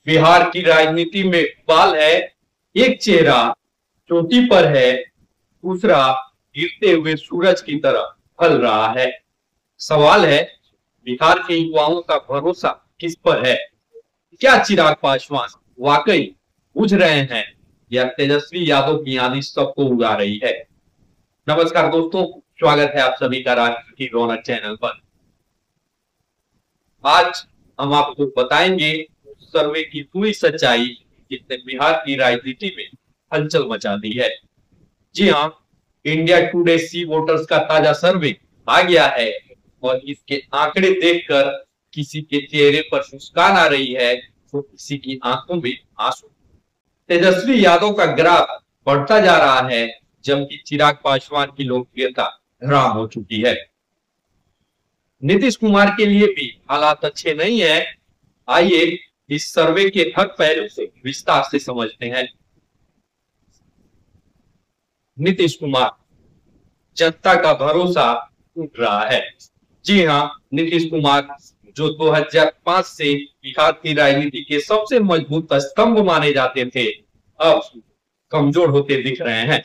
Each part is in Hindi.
बिहार की राजनीति में बाल है, एक चेहरा चोटी पर है, दूसरा गिरते हुए सूरज की तरह ढल रहा है। सवाल है, बिहार के युवाओं का भरोसा किस पर है? क्या चिराग पासवान वाकई बुझ रहे हैं या तेजस्वी यादव की आंधी सबको उड़ा रही है? नमस्कार दोस्तों, स्वागत है आप सभी का राष्ट्र की रौनक चैनल पर। आज हम आपको बताएंगे सर्वे की पूरी सच्चाई जिसने बिहार की राजनीति में हलचल मचा दी है। जी हाँ, इंडिया टुडे सी वोटर्स का ताजा सर्वे आ गया है और इसके आंकड़े देखकर किसी के चेहरे पर मुस्कान आ रही है तो किसी की आंखों में आंसू। तेजस्वी यादव का ग्राफ बढ़ता जा रहा है जबकि चिराग पासवान की लोकप्रियता धराम हो चुकी है। नीतीश कुमार के लिए भी हालात अच्छे नहीं है। आइए इस सर्वे के हर पहलू से विस्तार से समझते हैं। नीतीश कुमार, जनता का भरोसा टूट रहा है। जी हाँ, नीतीश कुमार जो 2005 से बिहार की राजनीति के सबसे मजबूत स्तंभ माने जाते थे, अब कमजोर होते दिख रहे हैं।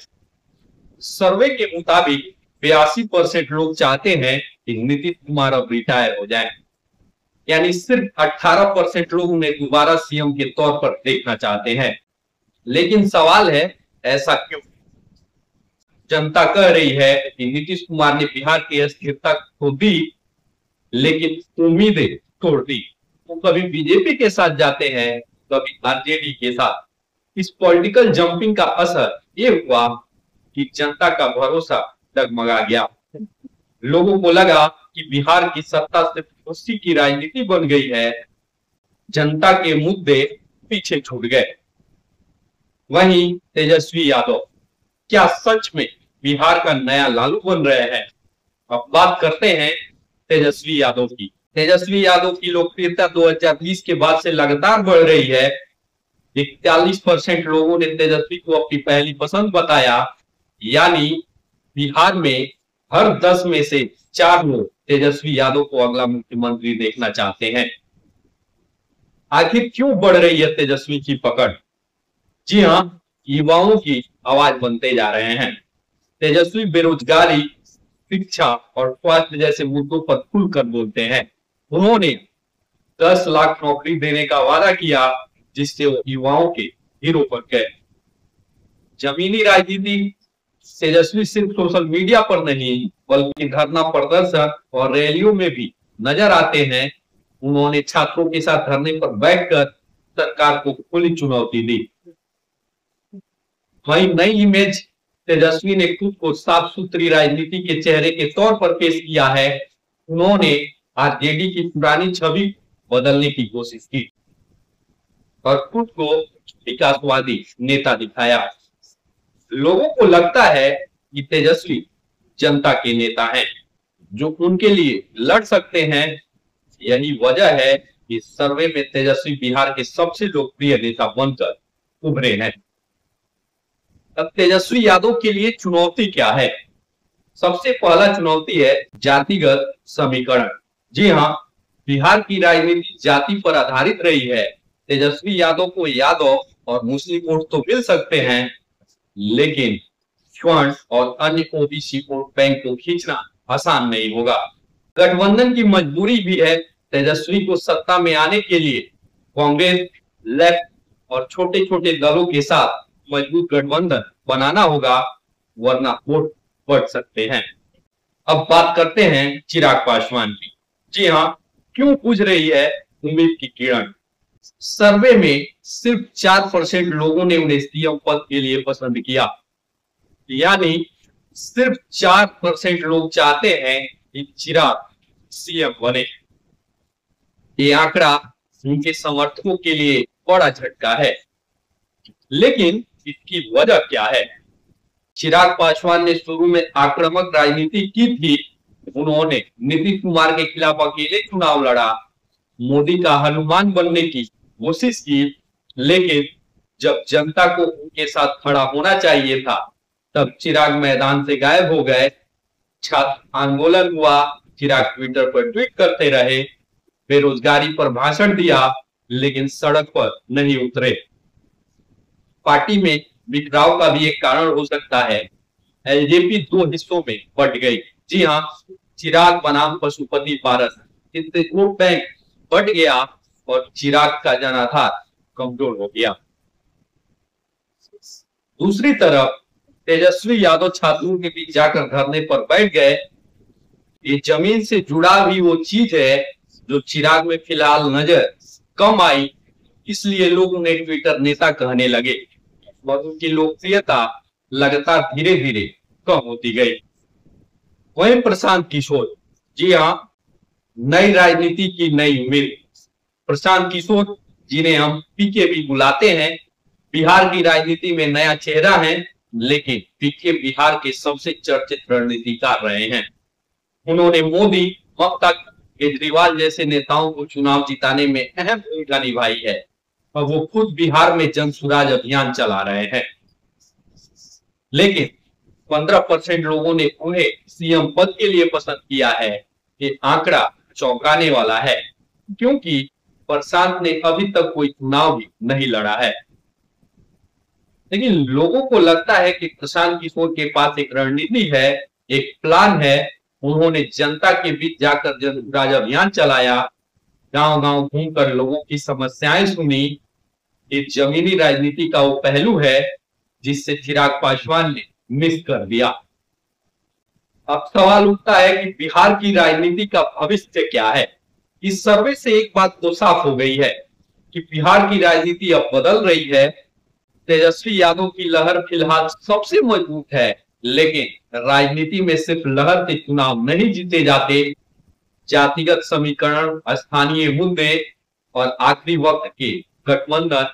सर्वे के मुताबिक 82% लोग चाहते हैं कि नीतीश कुमार अब रिटायर हो जाए, यानी सिर्फ 18% लोग उन्हें दोबारा सीएम के तौर पर देखना चाहते हैं। लेकिन सवाल है, ऐसा क्यों? जनता कह रही है कि नीतीश कुमार ने बिहार की अस्थिरता खो दी, लेकिन उम्मीदें तोड़ दी। वो कभी बीजेपी के साथ जाते हैं, कभी आरजेडी के साथ। इस पॉलिटिकल जंपिंग का असर ये हुआ कि जनता का भरोसा डगमगा गया। लोगों को लगा कि बिहार की सत्ता सिर्फ कुर्सी की राजनीति बन गई है, जनता के मुद्दे पीछे छूट गए। वहीं तेजस्वी यादव क्या सच में बिहार का नया लालू बन रहे हैं? अब बात करते हैं तेजस्वी यादव की। तेजस्वी यादव की लोकप्रियता 2020 के बाद से लगातार बढ़ रही है। 41% लोगों ने तेजस्वी को अपनी पहली पसंद बताया, यानी बिहार में हर 10 में से 4 लोग तेजस्वी यादव को अगला मुख्यमंत्री देखना चाहते हैं। आखिर क्यों बढ़ रही है तेजस्वी की पकड़? जी हाँ, युवाओं की आवाज बनते जा रहे हैं। तेजस्वी बेरोजगारी, शिक्षा और स्वास्थ्य जैसे मुद्दों पर खुलकर बोलते हैं। उन्होंने 10 लाख नौकरी देने का वादा किया, जिससे वो युवाओं के हीरो बन गए। जमीनी राजनीति, तेजस्वी सिर्फ सोशल मीडिया पर नहीं बल्कि धरना प्रदर्शन और रैलियों में भी नजर आते हैं। उन्होंने छात्रों के साथ धरने पर बैठकर सरकार को खुली चुनौती दी। वही नई इमेज, तेजस्वी ने खुद को साफ सुथरी राजनीति के चेहरे के तौर पर पेश किया है। उन्होंने आरजेडी की पुरानी छवि बदलने की कोशिश की और खुद को विकासवादी नेता दिखाया। लोगों को लगता है कि तेजस्वी जनता के नेता हैं जो उनके लिए लड़ सकते हैं। यही वजह है कि सर्वे में तेजस्वी बिहार के सबसे लोकप्रिय नेता बनकर उभरे हैं। अब तेजस्वी यादव के लिए चुनौती क्या है? सबसे पहला चुनौती है जातिगत समीकरण। जी हाँ, बिहार की राजनीति जाति पर आधारित रही है। तेजस्वी यादव को यादव और मुस्लिम वोट तो मिल सकते हैं, लेकिन स्वर्ण और अन्य ओबीसी वोट बैंक को खींचना आसान नहीं होगा। गठबंधन की मजबूरी भी है। तेजस्वी को सत्ता में आने के लिए कांग्रेस, लेफ्ट और छोटे छोटे दलों के साथ मजबूत गठबंधन बनाना होगा, वरना वोट बढ़ सकते हैं। अब बात करते हैं चिराग पासवान की। जी हाँ, क्यों बुझ रही है उम्मीद की किरण? सर्वे में सिर्फ 4% लोगों ने उन्हें सीएम पद के लिए पसंद किया, यानी सिर्फ 4% लोग चाहते हैं कि चिराग सीएम बने। ये आंकड़ा उनके समर्थकों के लिए बड़ा झटका है, लेकिन इसकी वजह क्या है? चिराग पासवान ने शुरू में आक्रामक राजनीति की थी। उन्होंने नीतीश कुमार के खिलाफ अकेले चुनाव लड़ा, मोदी का हनुमान बनने की कोशिश की, लेकिन जब जनता को उनके साथ खड़ा होना चाहिए था, तब चिराग मैदान से गायब हो गए। छात्र आंदोलन हुआ, चिराग ट्विटर पर ट्वीट करते रहे, बेरोजगारी पर भाषण दिया, लेकिन सड़क पर नहीं उतरे। पार्टी में बिखराव का भी एक कारण हो सकता है। एलजेपी दो हिस्सों में बट गई। जी हाँ, चिराग बनाम पशुपति पारस, इससे वोट बैंक बट गया और चिराग का जनाधार कमजोर हो गया। दूसरी तरफ तेजस्वी यादव छात्रों के बीच जाकर धरने पर बैठ गए। ये जमीन से जुड़ा भी वो चीज है जो चिराग में फिलहाल नजर कम आई, इसलिए लोग उन्हें ट्विटर नेता कहने लगे और उनकी लोकप्रियता लगातार धीरे धीरे कम होती गई। वहीं प्रशांत किशोर, जी हाँ, नई राजनीति की नई उम्मीद। प्रशांत किशोर, जिन्हें हम पीके भी बुलाते हैं, बिहार की राजनीति में नया चेहरा है, लेकिन पीके बिहार के सबसे चर्चित रणनीतिकार रहे हैं। उन्होंने मोदी, ममता, केजरीवाल जैसे नेताओं को चुनाव जिताने में अहम भूमिका निभाई है और वो खुद बिहार में जन सुराज अभियान चला रहे हैं। लेकिन 15% लोगों ने उन्हें सीएम पद के लिए पसंद किया है। ये आंकड़ा चौंकाने वाला है, क्योंकि प्रशांत ने अभी तक कोई चुनाव भी नहीं लड़ा है। लेकिन लोगों को लगता है कि प्रशांत किशोर के पास एक रणनीति है, एक प्लान है। उन्होंने जनता के बीच जाकर जनसुराज अभियान चलाया, गांव-गांव घूमकर लोगों की समस्याएं सुनी। ये जमीनी राजनीति का वो पहलू है जिससे चिराग पासवान ने मिस कर दिया। अब सवाल उठता है कि बिहार की राजनीति का भविष्य क्या है। इस सर्वे से एक बात तो साफ हो गई है कि बिहार की राजनीति अब बदल रही है। तेजस्वी यादव की लहर फिलहाल सबसे मजबूत है, लेकिन राजनीति में सिर्फ लहर के चुनाव नहीं जीते जाते। जातिगत समीकरण, स्थानीय मुद्दे और आखिरी वक्त के गठबंधन,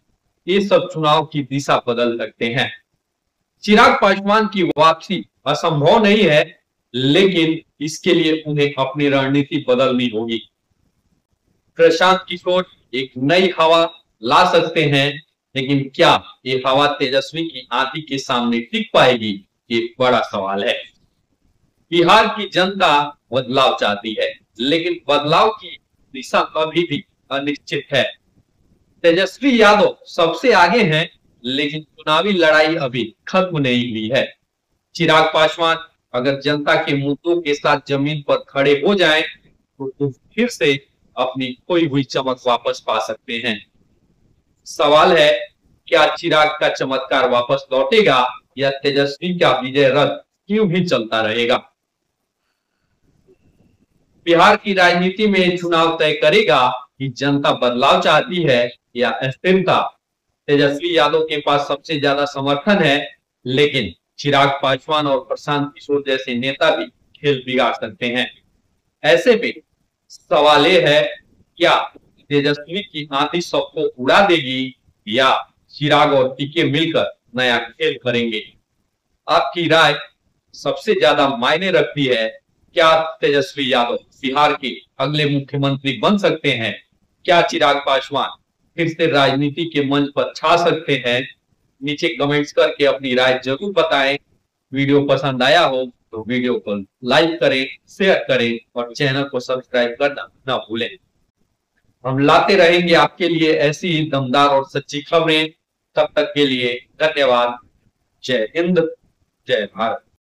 ये सब चुनाव की दिशा बदल सकते हैं। चिराग पासवान की वापसी असंभव नहीं है, लेकिन इसके लिए उन्हें अपनी रणनीति बदलनी होगी। प्रशांत किशोर एक नई हवा ला सकते हैं, लेकिन क्या ये हवा तेजस्वी की आंधी के सामने टिक पाएगी, ये बड़ा सवाल है। बिहार की जनता बदलाव चाहती है, लेकिन बदलाव की दिशा अभी भी अनिश्चित है। तेजस्वी यादव सबसे आगे हैं, लेकिन चुनावी लड़ाई अभी खत्म नहीं हुई है। चिराग पासवान अगर जनता के मुद्दों के साथ जमीन पर खड़े हो जाएं, तो फिर से अपनी खोई हुई चमक वापस पा सकते हैं। सवाल है, क्या चिराग का चमत्कार वापस लौटेगा या तेजस्वी का विजय रथ क्यों ही चलता रहेगा। बिहार की राजनीति में चुनाव तय करेगा कि जनता बदलाव चाहती है या अस्थिरता। तेजस्वी यादव के पास सबसे ज्यादा समर्थन है, लेकिन चिराग पासवान और प्रशांत किशोर जैसे नेता भी खेल बिगाड़ सकते हैं। ऐसे में सवाल यह है, क्या तेजस्वी की आंधी सबको उड़ा देगी या चिराग और पीके मिलकर नया खेल करेंगे। आपकी राय सबसे ज्यादा मायने रखती है। क्या तेजस्वी यादव बिहार के अगले मुख्यमंत्री बन सकते हैं? क्या चिराग पासवान फिर से राजनीति के मंच पर छा सकते हैं? नीचे कमेंट्स करके अपनी राय जरूर बताएं। वीडियो पसंद आया हो तो वीडियो को लाइक करें, शेयर करें और चैनल को सब्सक्राइब करना ना भूलें। हम लाते रहेंगे आपके लिए ऐसी ही दमदार और सच्ची खबरें। तब तक के लिए धन्यवाद। जय हिंद, जय भारत।